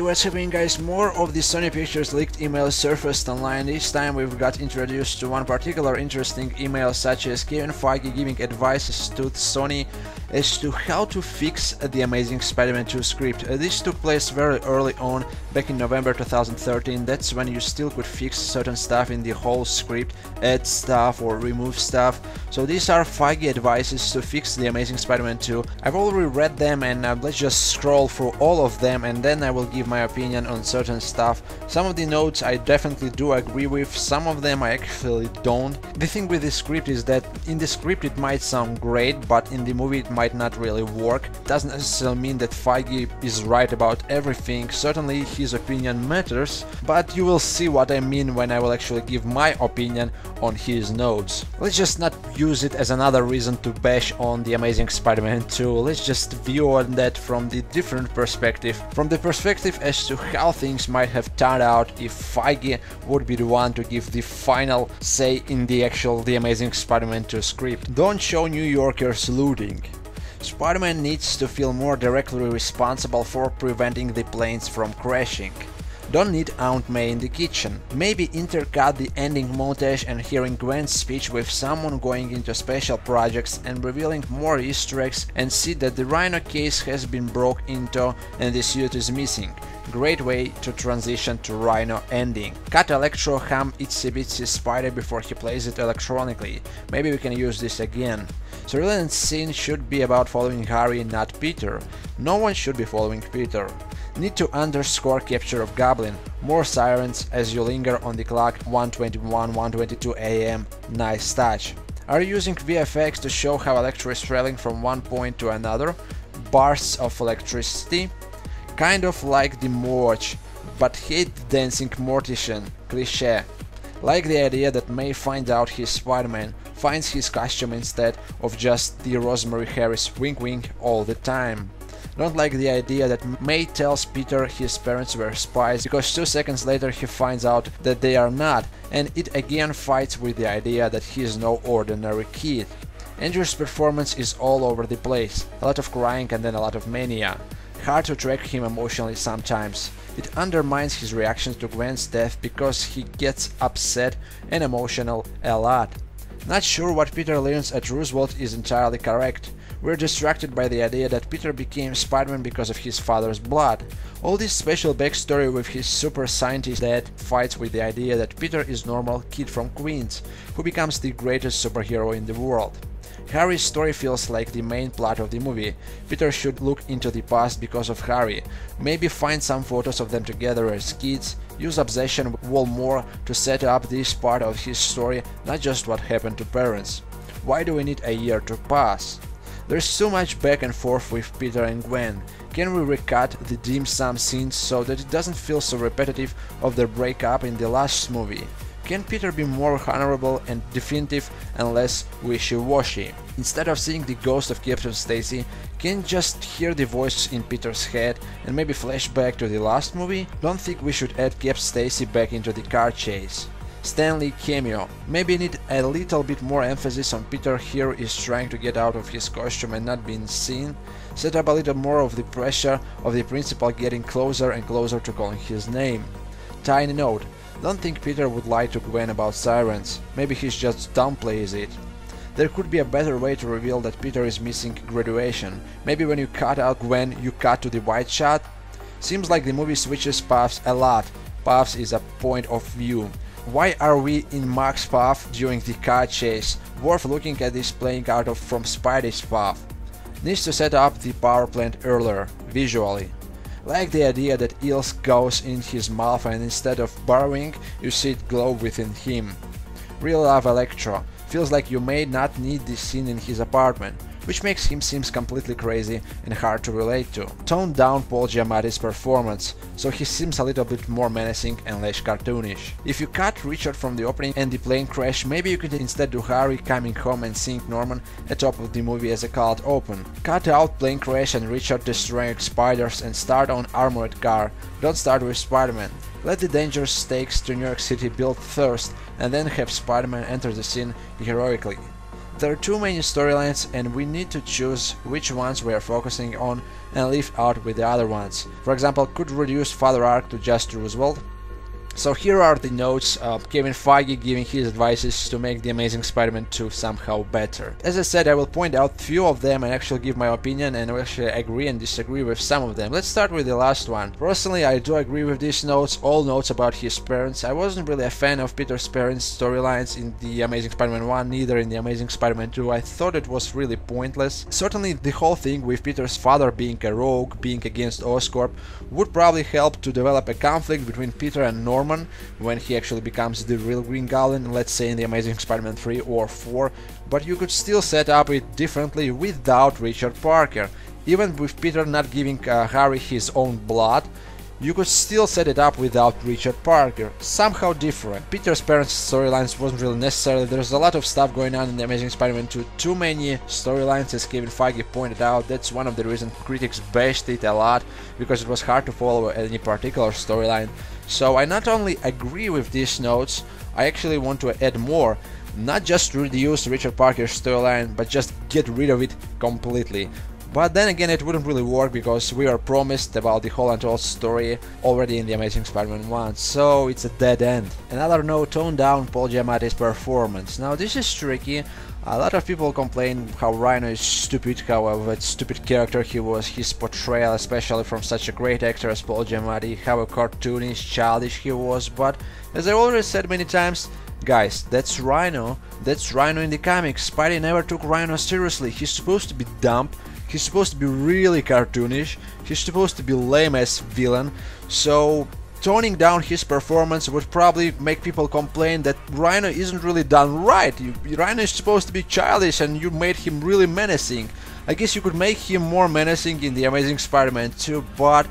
what's happening, guys? More of the Sony Pictures leaked emails surfaced online. This time we've got introduced to one particular interesting email, such as Kevin Feige giving advice to Sony as to how to fix the Amazing Spider-Man 2 script. This took place very early on, back in November 2013. That's when you still could fix certain stuff in the whole script, add stuff or remove stuff. So these are Feige advices to fix the Amazing Spider-Man 2. I've already read them, and let's just scroll through all of them, and then I will give my opinion on certain stuff. Some of the notes I definitely do agree with, some of them I actually don't. The thing with this script is that in the script it might sound great, but in the movie it might not really work. Doesn't necessarily mean that Feige is right about everything. Certainly his opinion matters, but you will see what I mean when I will actually give my opinion on his notes. Let's just not use it as another reason to bash on the Amazing Spider-Man 2. Let's just view on that from the different perspective. From the perspective as to how things might have turned out if Feige would be the one to give the final say in the Amazing Spider-Man 2 script. Don't show New Yorkers looting. Spider-Man needs to feel more directly responsible for preventing the planes from crashing. Don't need Aunt May in the kitchen. Maybe intercut the ending montage and hearing Gwen's speech with someone going into special projects and revealing more Easter eggs, and see that the Rhino case has been broke into and the suit is missing. Great way to transition to Rhino ending. Cut Electro hum Itsy Bitsy Spider before he plays it electronically. Maybe we can use this again. Surveillance scene should be about following Harry, not Peter. No one should be following Peter. Need to underscore capture of Goblin. More sirens as you linger on the clock. 1:21–1:22 AM. Nice touch. Are you using VFX to show how Electro is traveling from one point to another? Bursts of electricity? Kind of like the Morch, but hate dancing mortician. Cliché. Like the idea that May finds out he's Spider-Man, finds his costume instead of just the Rosemary Harris wink wink all the time. Don't like the idea that May tells Peter his parents were spies, because 2 seconds later he finds out that they are not, and it again fights with the idea that he is no ordinary kid. Andrew's performance is all over the place, a lot of crying and then a lot of mania. Hard to track him emotionally sometimes. It undermines his reactions to Gwen's death because he gets upset and emotional a lot. Not sure what Peter learns at Roosevelt is entirely correct. We're distracted by the idea that Peter became Spider-Man because of his father's blood. All this special backstory with his super scientist dad fights with the idea that Peter is normal kid from Queens, who becomes the greatest superhero in the world. Harry's story feels like the main plot of the movie. Peter should look into the past because of Harry, maybe find some photos of them together as kids, use Obsession Wall more to set up this part of his story, not just what happened to parents. Why do we need a year to pass? There's so much back and forth with Peter and Gwen. Can we recut the dim sum scenes so that it doesn't feel so repetitive of their breakup in the last movie? Can Peter be more honorable and definitive and less wishy-washy? Instead of seeing the ghost of Captain Stacy, can just hear the voice in Peter's head and maybe flash back to the last movie? Don't think we should add Cap Stacy back into the car chase. Stan Lee cameo. Maybe need a little bit more emphasis on Peter here is trying to get out of his costume and not being seen. Set up a little more of the pressure of the principal getting closer and closer to calling his name. Tiny note. Don't think Peter would lie to Gwen about sirens. Maybe he just downplays it. There could be a better way to reveal that Peter is missing graduation. Maybe when you cut out Gwen, you cut to the wide shot. Seems like the movie switches paths a lot. Paths is a point of view. Why are we in Mark's path during the car chase? Worth looking at this playing out of from Spidey's path. Needs to set up the power plant earlier, visually. Like the idea that Eels goes in his mouth and instead of burrowing, you see it glow within him. Real love Electro. Feels like you may not need this scene in his apartment, which makes him seem completely crazy and hard to relate to. Tone down Paul Giamatti's performance, so he seems a little bit more menacing and less cartoonish. If you cut Richard from the opening and the plane crash, maybe you could instead do Harry coming home and seeing Norman at top of the movie as a cold open. Cut out plane crash and Richard destroying spiders and start on armored car. Don't start with Spider-Man. Let the dangerous stakes to New York City build first and then have Spider-Man enter the scene heroically. There are too many storylines and we need to choose which ones we are focusing on and leave out with the other ones. For example, could reduce Father arc to just Roosevelt. So here are the notes of Kevin Feige giving his advices to make The Amazing Spider-Man 2 somehow better. As I said, I will point out few of them and actually give my opinion and actually agree and disagree with some of them. Let's start with the last one. Personally, I do agree with these notes, all notes about his parents. I wasn't really a fan of Peter's parents' storylines in The Amazing Spider-Man 1, neither in The Amazing Spider-Man 2. I thought it was really pointless. Certainly the whole thing with Peter's father being a rogue, being against Oscorp, would probably help to develop a conflict between Peter and Norman when he actually becomes the real Green Goblin, let's say in The Amazing Spider-Man 3 or 4, but you could still set up it differently without Richard Parker. Even with Peter not giving Harry his own blood, you could still set it up without Richard Parker, somehow different. Peter's parents' storylines wasn't really necessary, there's a lot of stuff going on in The Amazing Spider-Man 2, too many storylines as Kevin Feige pointed out. That's one of the reasons critics bashed it a lot, because it was hard to follow any particular storyline. So I not only agree with these notes, I actually want to add more, not just reduce Richard Parker's storyline, but just get rid of it completely. But then again, it wouldn't really work because we are promised about the whole untold story already in The Amazing Spider-Man 1, so it's a dead end. Another note, tone down Paul Giamatti's performance. Now this is tricky. A lot of people complain how Rhino is stupid, how a stupid character he was, his portrayal, especially from such a great actor as Paul Giamatti, how cartoonish, childish he was, but as I already said many times, guys, that's Rhino in the comics. Spidey never took Rhino seriously. He's supposed to be dumb, he's supposed to be really cartoonish, he's supposed to be lame as villain, so toning down his performance would probably make people complain that Rhino isn't really done right. Rhino is supposed to be childish and you made him really menacing. I guess you could make him more menacing in The Amazing Spider-Man 2, but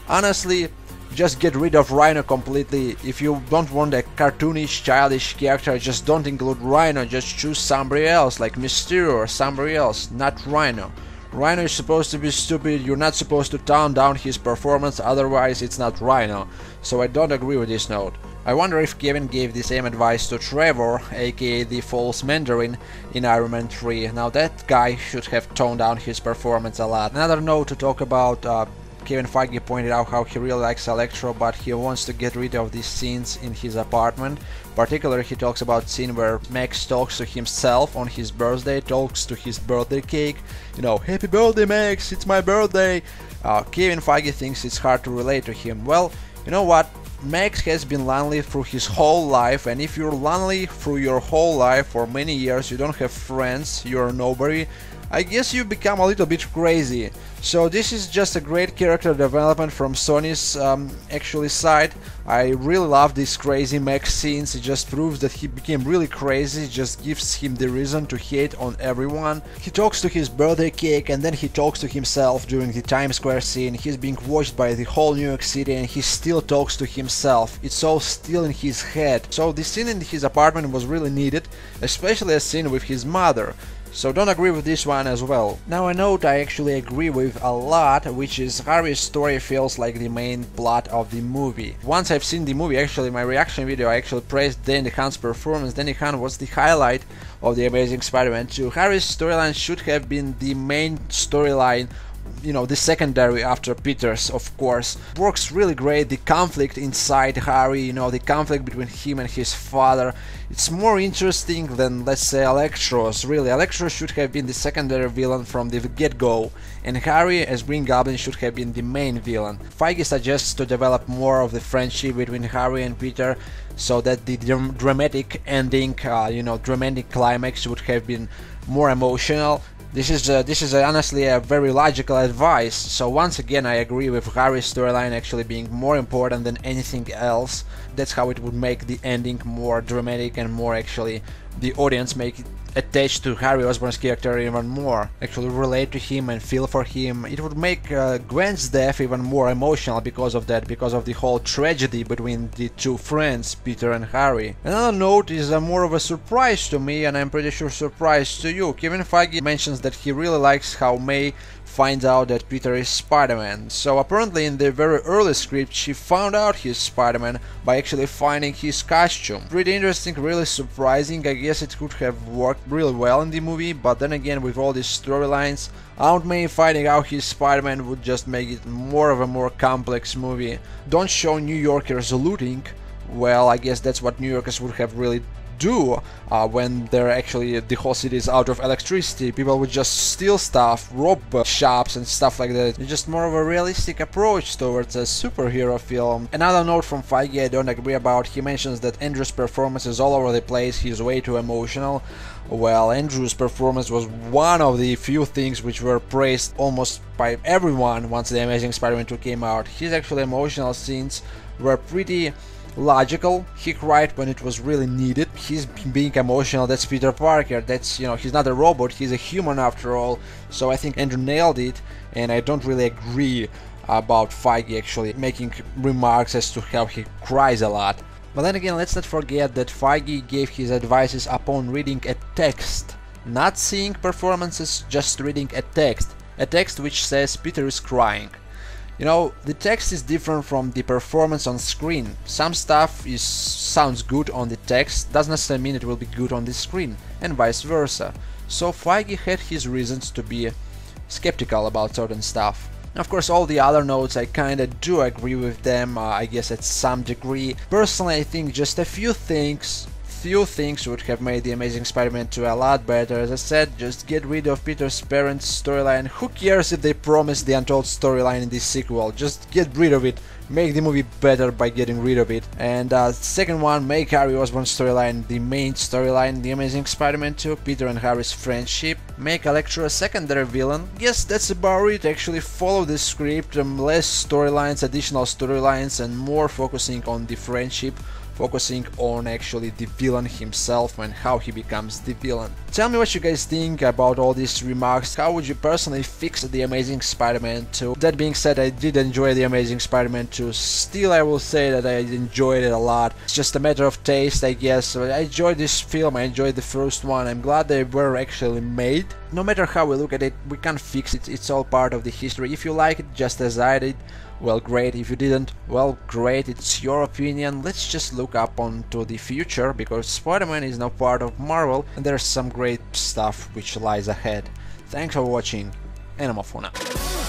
honestly, just get rid of Rhino completely. If you don't want a cartoonish, childish character, just don't include Rhino, just choose somebody else, like Mysterio or somebody else, not Rhino. Rhino is supposed to be stupid, you're not supposed to tone down his performance, otherwise it's not Rhino. So I don't agree with this note. I wonder if Kevin gave the same advice to Trevor, aka the false Mandarin, in Iron Man 3. Now that guy should have toned down his performance a lot. Another note to talk about, Kevin Feige pointed out how he really likes Electro, but he wants to get rid of these scenes in his apartment. Particularly, he talks about scene where Max talks to himself on his birthday, talks to his birthday cake, you know, happy birthday Max, it's my birthday. Kevin Feige thinks it's hard to relate to him. Well, you know what? Max has been lonely through his whole life, and if you're lonely through your whole life for many years, you don't have friends, you're nobody, I guess you become a little bit crazy. So this is just a great character development from Sony's actually side. I really love these crazy Max scenes. It just proves that he became really crazy, it just gives him the reason to hate on everyone. He talks to his birthday cake and then he talks to himself during the Times Square scene. He's being watched by the whole New York City and he still talks to himself. It's all still in his head. So the scene in his apartment was really needed, especially a scene with his mother. So don't agree with this one as well. Now a note I actually agree with a lot, which is Harry's story feels like the main plot of the movie. Once I've seen the movie, actually my reaction video, I actually praised Danny DeHaan's performance. Danny DeHaan was the highlight of The Amazing Spider-Man 2. Harry's storyline should have been the main storyline, you know, the secondary after Peter's, of course. Works really great, the conflict inside Harry, you know, the conflict between him and his father. It's more interesting than, let's say, Electro's. Really, Electro should have been the secondary villain from the get-go, and Harry as Green Goblin should have been the main villain. Feige suggests to develop more of the friendship between Harry and Peter, so that the dramatic ending, you know, dramatic climax would have been more emotional. This is honestly a very logical advice, so once again I agree with Harry's storyline actually being more important than anything else. That's how it would make the ending more dramatic and more actually the audience make it attached to Harry Osborn's character even more, actually relate to him and feel for him. It would make Gwen's death even more emotional because of that, because of the whole tragedy between the two friends, Peter and Harry. Another note is more of a surprise to me, and I'm pretty sure surprise to you. Kevin Feige mentions that he really likes how May finds out that Peter is Spider-Man. So apparently in the very early script she found out he's Spider-Man by actually finding his costume. Pretty interesting, really surprising. I guess it could have worked really well in the movie, but then again, with all these storylines, Aunt May finding out he's Spider-Man would just make it more of a more complex movie. Don't show New Yorkers looting. Well, I guess that's what New Yorkers would have really do when they're actually the whole city is out of electricity. People would just steal stuff, rob shops and stuff like that. It's just more of a realistic approach towards a superhero film. Another note from Feige I don't agree about. He mentions that Andrew's performance is all over the place, he's way too emotional. Well, Andrew's performance was one of the few things which were praised almost by everyone once The Amazing Spider-Man 2 came out. His actual emotional scenes were pretty logical. He cried when it was really needed. He's being emotional, that's Peter Parker, that's, you know, he's not a robot, he's a human after all. So I think Andrew nailed it, and I don't really agree about Feige actually making remarks as to how he cries a lot. But then again, let's not forget that Feige gave his advices upon reading a text, not seeing performances, just reading a text which says Peter is crying. You know, the text is different from the performance on screen. Some stuff sounds good on the text, doesn't necessarily mean it will be good on the screen, and vice versa. So Feige had his reasons to be skeptical about certain stuff. Of course, all the other notes I kinda do agree with them, I guess at some degree. Personally, I think just a few things would have made The Amazing Spider-Man 2 a lot better. As I said, just get rid of Peter's parents' storyline. Who cares if they promise the untold storyline in this sequel? Just get rid of it. Make the movie better by getting rid of it. And second one, make Harry Osborn's storyline the main storyline, The Amazing Spider-Man 2, Peter and Harry's friendship. Make Electro a secondary villain. Yes, that's about it. Actually follow the script, less storylines, additional storylines, and more focusing on the friendship, focusing on actually the villain himself and how he becomes the villain. Tell me what you guys think about all these remarks. How would you personally fix The Amazing Spider-Man 2? That being said, I did enjoy The Amazing Spider-Man 2. Still, I will say that I enjoyed it a lot. It's just a matter of taste, I guess. I enjoyed this film, I enjoyed the first one. I'm glad they were actually made. No matter how we look at it, we can't fix it. It's all part of the history. If you like it just as I did, well, great. If you didn't, well, great, it's your opinion. Let's just look up onto the future, because Spider-Man is now part of Marvel and there's some great stuff which lies ahead. Thanks for watching, and I'm off for now.